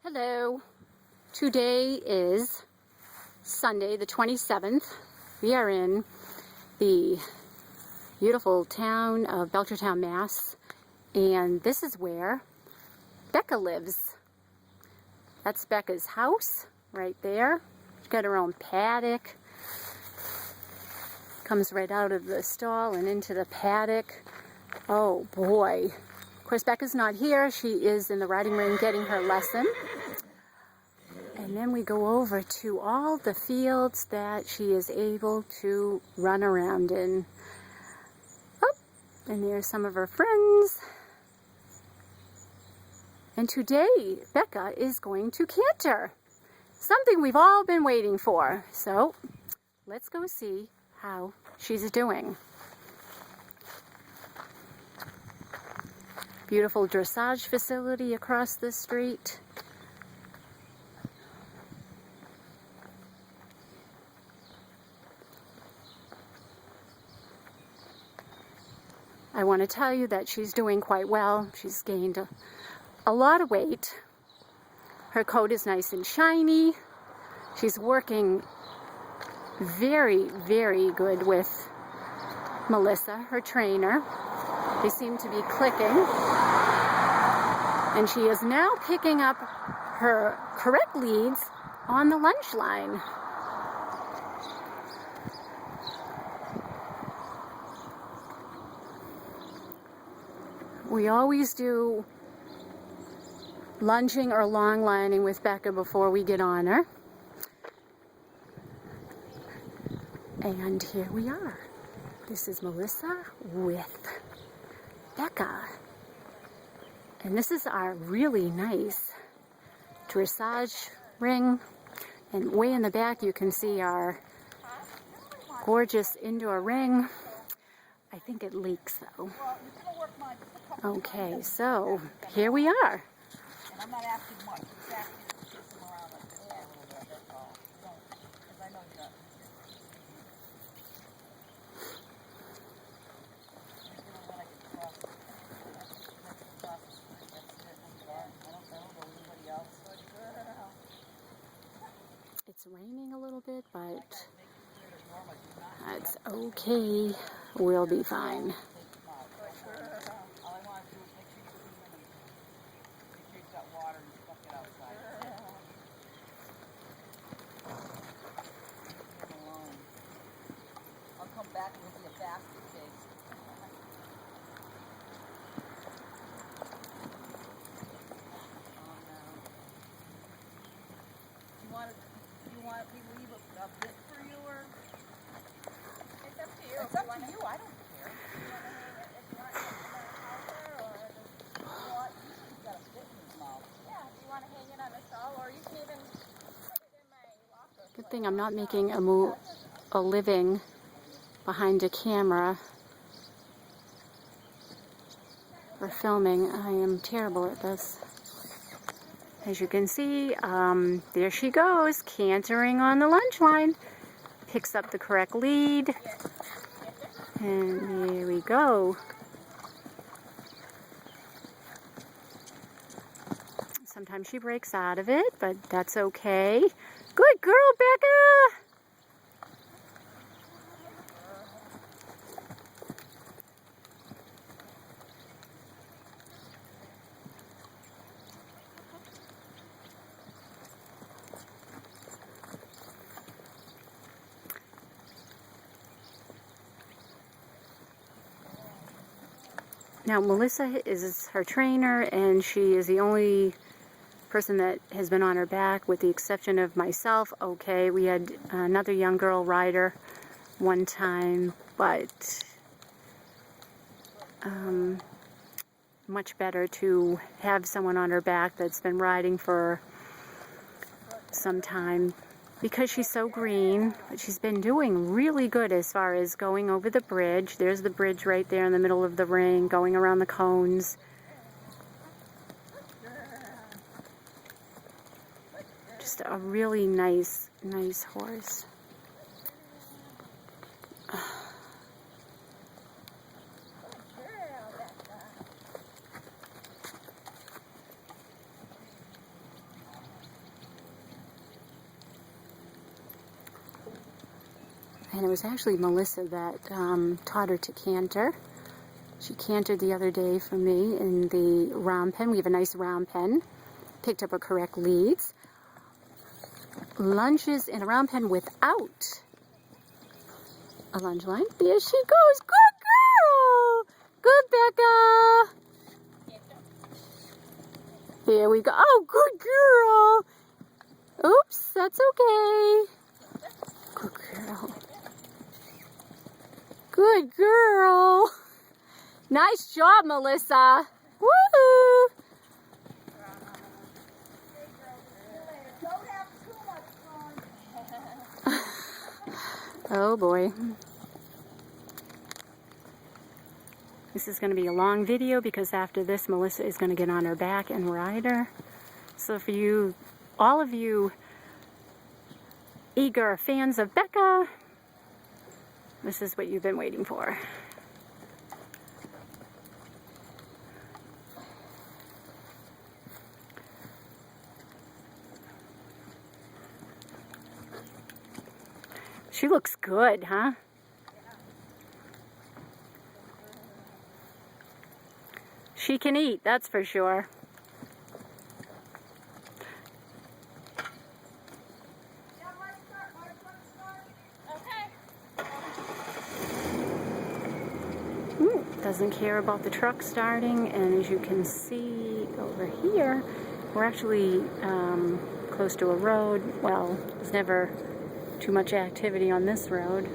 Hello. Today is Sunday the 27th. We are in the beautiful town of Belchertown, Mass. And this is where Becca lives. That's Becca's house right there. She's got her own paddock. Comes right out of the stall and into the paddock. Oh boy. Of course, Becca's not here. She is in the riding ring getting her lesson. And then we go over to all the fields that she is able to run around in. Oh, and there's some of her friends. And today, Becca is going to canter. Something we've all been waiting for. So, let's go see how she's doing. Beautiful dressage facility across the street. I want to tell you that she's doing quite well. She's gained a lot of weight. Her coat is nice and shiny. She's working very, very good with Melissa, her trainer. They seem to be clicking. And she is now picking up her correct leads on the lunge line. We always do lunging or long lining with Becca before we get on her. And here we are. This is Melissa with Becca. And this is our really nice dressage ring. And way in the back you can see our gorgeous indoor ring. I think it leaks though. Okay, so here we are. And I'm not asking much. Just asking to chase them around like a little bit, that's all. Because I know you're not. It's raining a little bit, but that's okay. We'll be fine. I'll come back and it'll be a faster chase. Do you want me to leave a bit for you, or? It's up to you. It's up to you. I don't care. Do you want to hang it if you want to hang it on a halter, or you've got a spit in his mouth. Yeah, do you want to hang it on a stall, or you can even put it in my locker. Good thing I'm not making a living behind a camera for filming. I am terrible at this. As you can see, there she goes, cantering on the lunge line. Picks up the correct lead. And here we go. Sometimes she breaks out of it, but that's okay. Good girl, Becca! Now, Melissa is her trainer, and she is the only person that has been on her back, with the exception of myself. Okay, we had another young girl rider one time, but much better to have someone on her back that's been riding for some time, because she's so green. But she's been doing really good as far as going over the bridge. There's the bridge right there in the middle of the ring, going around the cones. Just a really nice horse. And it was actually Melissa that taught her to canter. She cantered the other day for me in the round pen. We have a nice round pen. Picked up her correct leads. Lunges in a round pen without a lunge line. There she goes. Good girl. Good, Becca. There we go. Oh, good girl. Oops, that's okay. Good girl. Good girl. Nice job, Melissa. Woo! Oh boy. This is going to be a long video because after this, Melissa is going to get on her back and ride her. So for you, all of you eager fans of Becca, this is what you've been waiting for. She looks good, huh? She can eat, that's for sure. Doesn't care about the truck starting, and as you can see over here, we're actually close to a road. Well, there's never too much activity on this road.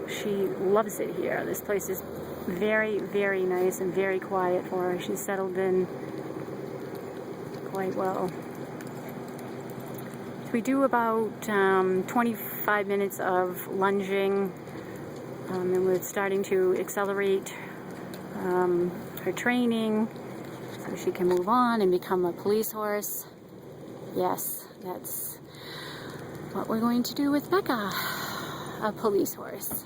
She loves it here. This place is very, very nice and very quiet for her. She's settled in quite well. We do about 25 minutes of lunging, and we're starting to accelerate her training so she can move on and become a police horse. Yes, that's what we're going to do with Becca, a police horse.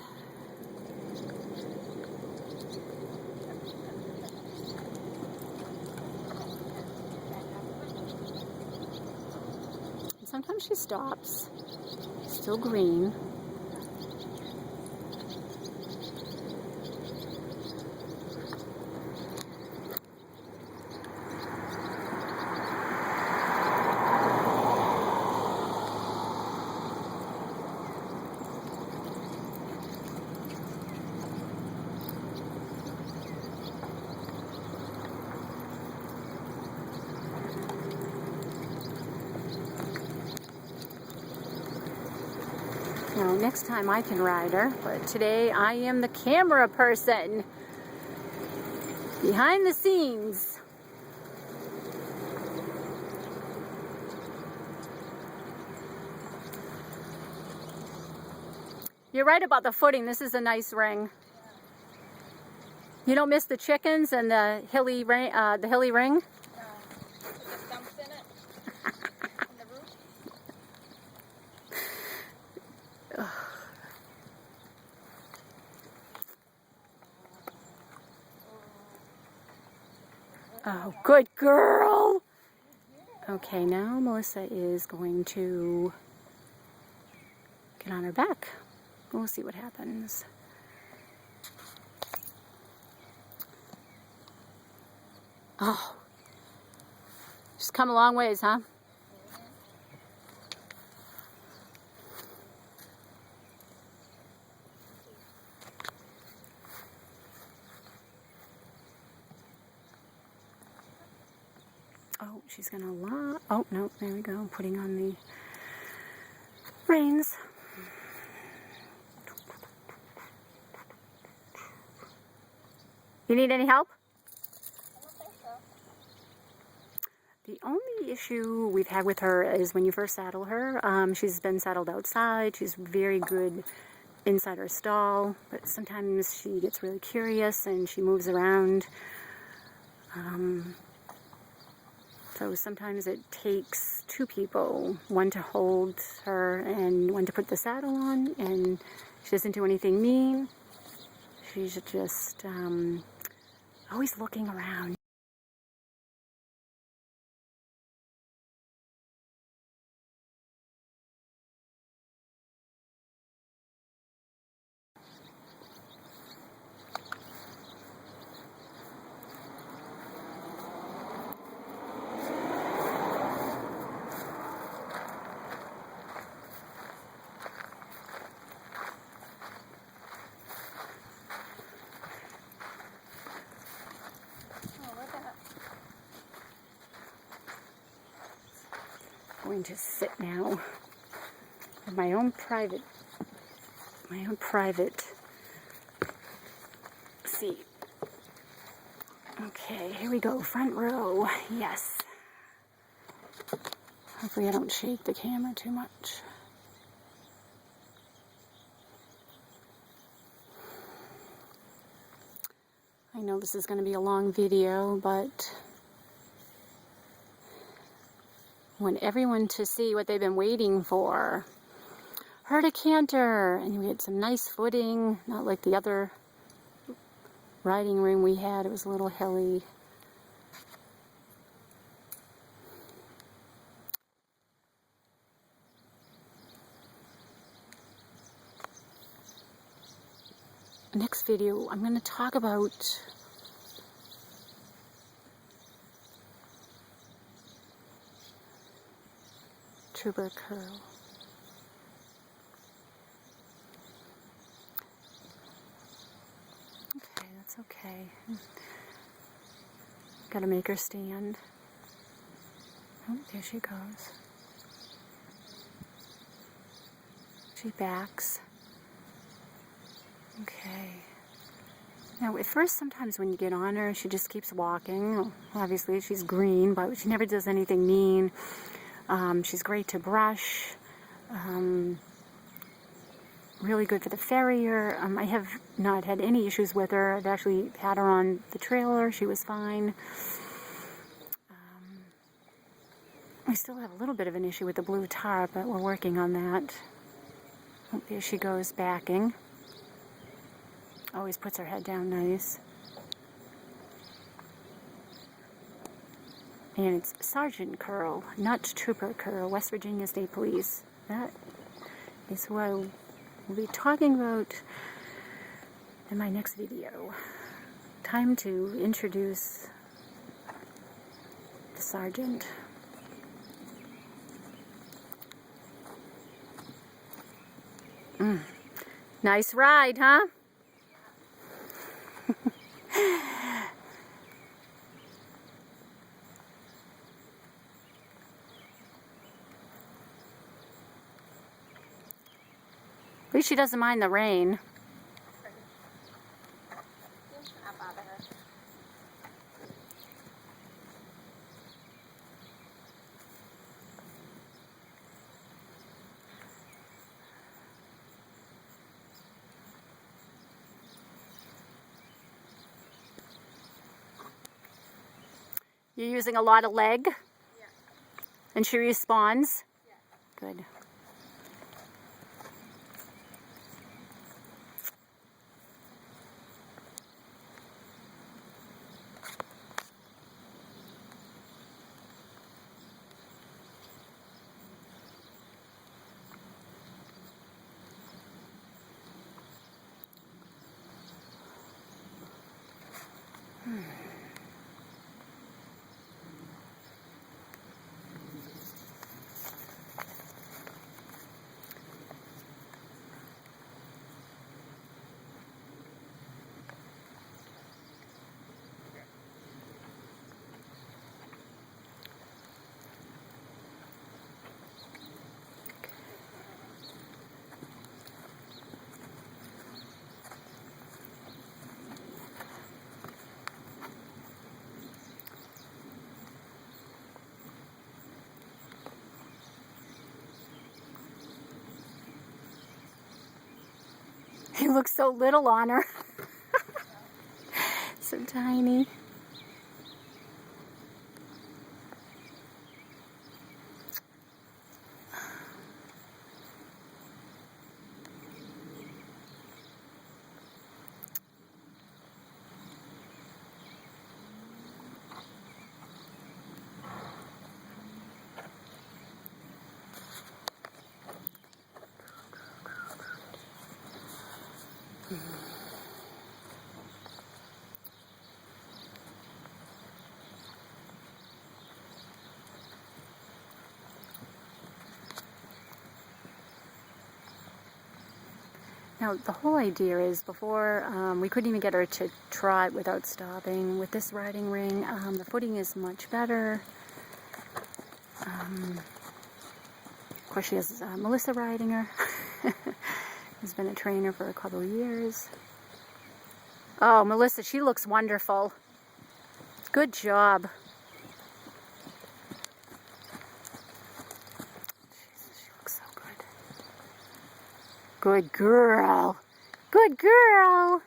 Sometimes she stops, still green. Now, next time I can ride her, but today I am the camera person behind the scenes. You're right about the footing. This is a nice ring. You don't miss the chickens and the hilly ring. No. Put the stumps in it. And the roof. Oh, good girl. Okay, now Melissa is going to get on her back. We'll see what happens. Oh, she's come a long ways, huh? Oh, she's gonna lock. Oh, no, there we go. Putting on the reins. You need any help? I don't think so. The only issue we've had with her is when you first saddle her. She's been saddled outside. She's very good inside her stall, but sometimes she gets really curious and she moves around. So sometimes it takes two people, one to hold her and one to put the saddle on, and she doesn't do anything mean. She's just always looking around. going to sit now in my own private seat. Okay, here we go, front row. Yes. Hopefully I don't shake the camera too much. I know this is going to be a long video, but I want everyone to see what they've been waiting for. Her to canter, and we had some nice footing, not like the other riding room we had. It was a little hilly. Next video, I'm going to talk about Trooper curl. Okay, that's okay. Gotta make her stand. Oh, there she goes. She backs. Okay. Now, at first, sometimes when you get on her, she just keeps walking. Obviously, she's green, but she never does anything mean. She's great to brush. Really good for the farrier. I have not had any issues with her. I've actually had her on the trailer. She was fine. I still have a little bit of an issue with the blue tarp, but we're working on that. Oh, there she goes, backing. Always puts her head down nice. And it's Sergeant Curl, not Trooper Curl, West Virginia State Police. That is who I will be talking about in my next video. Time to introduce the sergeant. Nice ride, huh? At least she doesn't mind the rain. You're using a lot of leg? Yeah. And she responds? Yeah. Good. He looks so little on her. So tiny. Now, the whole idea is before, we couldn't even get her to trot without stopping. With this riding ring, the footing is much better. course, she has Melissa riding her. Who's been a trainer for a couple of years. Oh, Melissa, she looks wonderful. Good job. Jesus, she looks so good. Good girl. Good girl.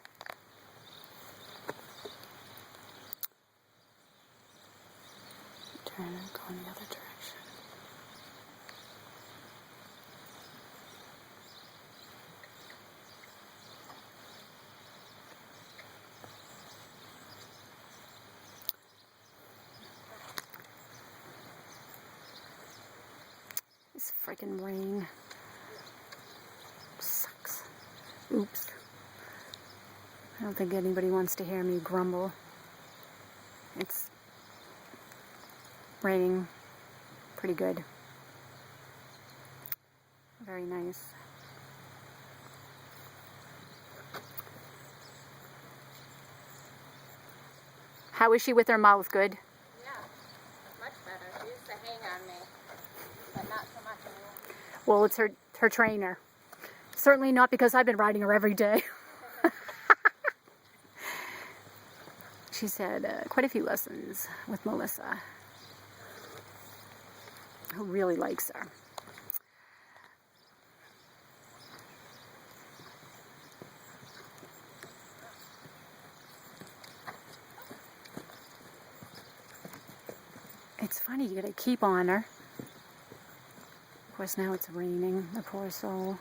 Turn and go in the other direction. This freaking rain sucks. Oops. I don't think anybody wants to hear me grumble. It's raining pretty good. Very nice. How is she with her mouth? Good? Yeah, much better. She used to hang on me, but not so much anymore. Well, it's her trainer. Certainly not because I've been riding her every day. She's had quite a few lessons with Melissa, who really likes her. It's funny, you gotta keep on her. Of course, now it's raining, the poor soul.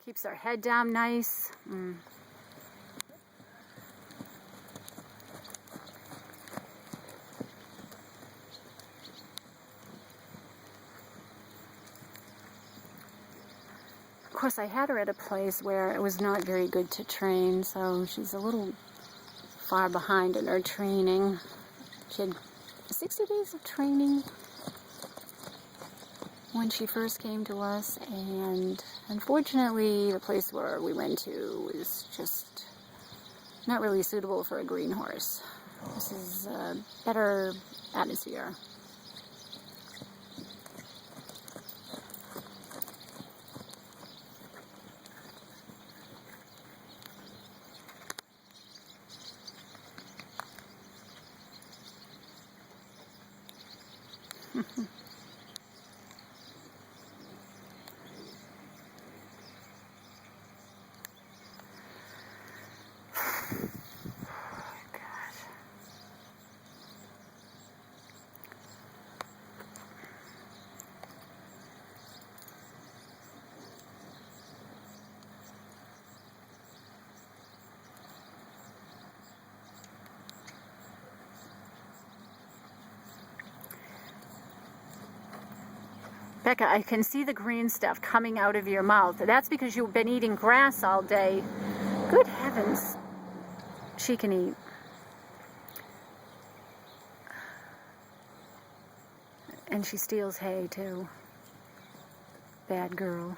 Keeps her head down nice. Of course, I had her at a place where it was not very good to train, so she's a little far behind in her training. She had 60 days of training when she first came to us, and unfortunately the place where we went to was just not really suitable for a green horse. This is a better atmosphere. Becca, I can see the green stuff coming out of your mouth. That's because you've been eating grass all day. Good heavens. She can eat. And she steals hay, too. Bad girl.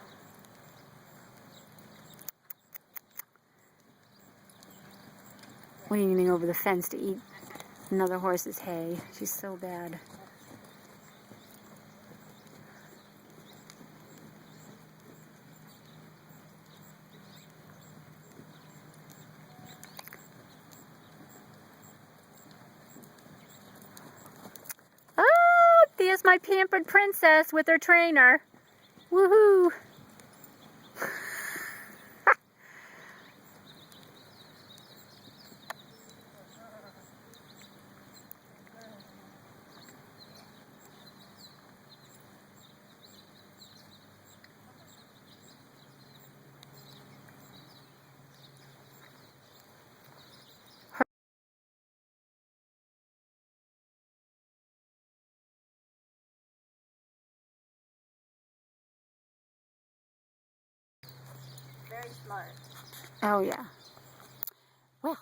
Leaning over the fence to eat another horse's hay. She's so bad. There's my pampered princess with her trainer. Woohoo! Very smart. Oh, yeah. Well.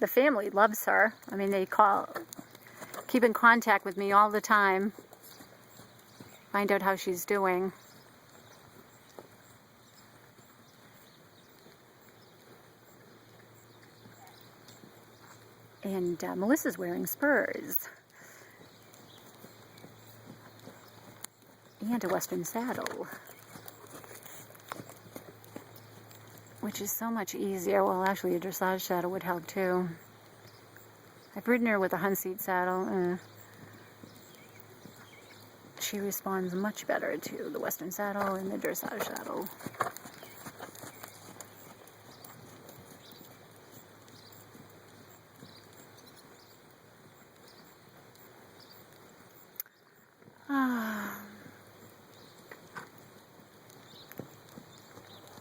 the family loves her. I mean, they keep in contact with me all the time. Find out how she's doing. And Melissa's wearing spurs. And a Western saddle. Which is so much easier. Well, actually, a dressage saddle would help too. I've ridden her with a hunt seat saddle. She responds much better to the Western saddle and the dressage saddle.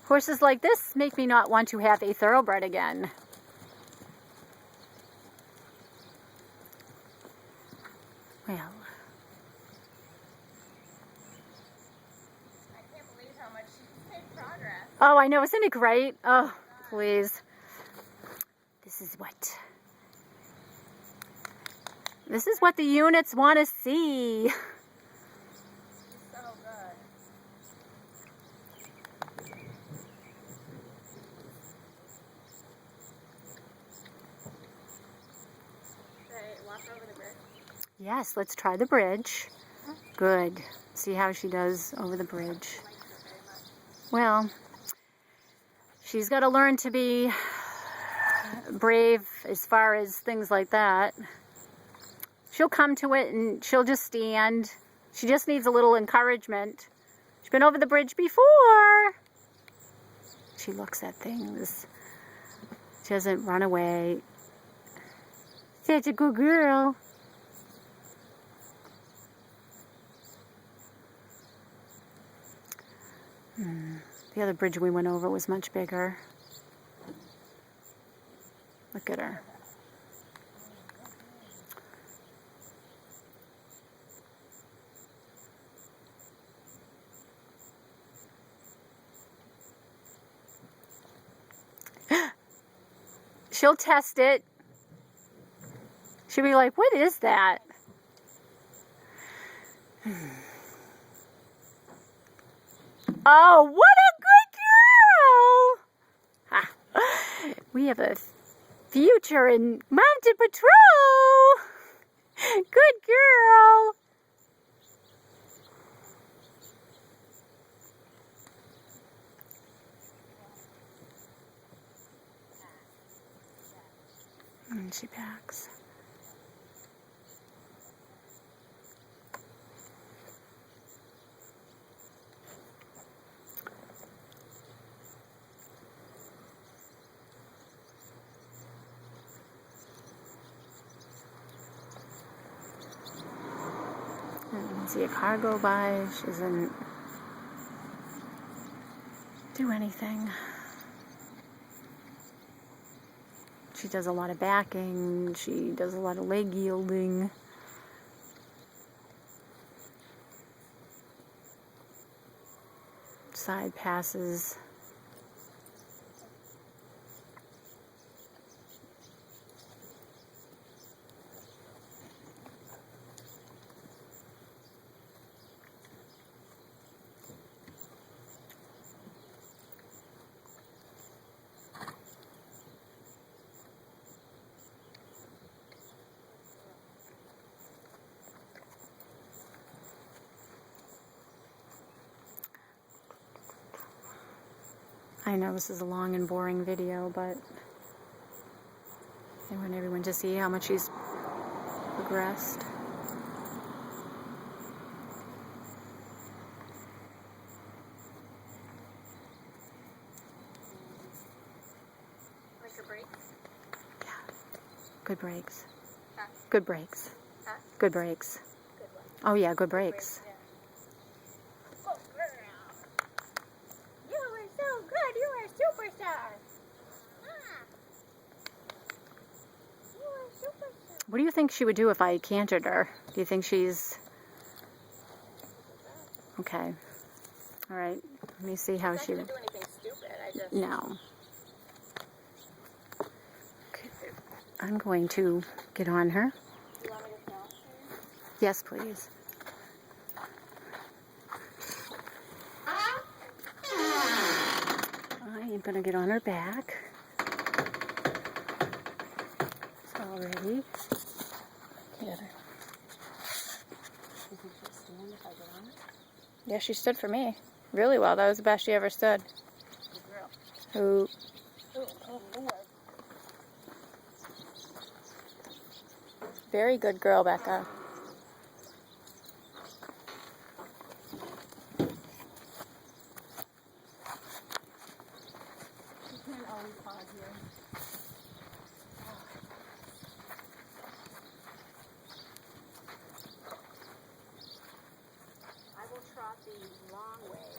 Horses like this make me not want to have a thoroughbred again. Well. I can't believe how much she's made progress. Oh, I know. Isn't it great? Oh, please. This is what the units want to see. So good. Should I walk over the bridge? Yes, let's try the bridge. Good. See how she does over the bridge. Well, she's got to learn to be brave as far as things like that. She'll come to it and she'll just stand. She just needs a little encouragement. She's been over the bridge before. She looks at things. She doesn't run away. Such a good girl. The other bridge we went over was much bigger. Look at her. She'll test it. She'll be like, what is that? Oh, what a good girl! Ah, we have a future in Mounted Patrol! Good girl! And she backs. I see a car go by. She doesn't do anything. She does a lot of backing. She does a lot of leg yielding. Side passes. I know this is a long and boring video, but I want everyone to see how much she's progressed. Like her brakes? Yeah. Good brakes. Huh? Good brakes. Huh? Good brakes. Good one. Oh yeah, good brakes. Yeah. Oh, girl. You were so good. You were a superstar. You were a superstar. What do you think she would do if I cantered her? Do you think she's... Okay. All right. Let me see how I'm not she... going to do anything stupid. I just... No. I'm going to get on her. You want me to count for you? Yes, please. I am going to get on her back. It's all ready. Get her. You think she'll stand if I get on her? Yeah, she stood for me really well. That was the best she ever stood. Good girl. Ooh. Oh, Lord. Very good girl, Becca. You can't always pause here. I will trot the long way.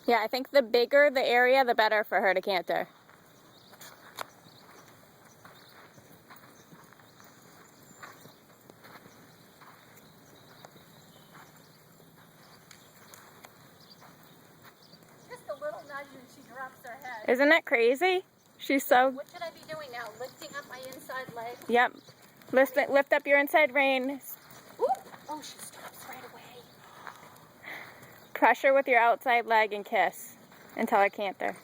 Yeah, I think the bigger the area, the better for her to canter. Just a little nudge and she drops her head. Isn't that crazy? She's so... What should I be doing now? Lifting up my inside leg? Yep. Lift up your inside rein. Ooh. Oh, she stops right away. Pressure with your outside leg and kiss until I canter.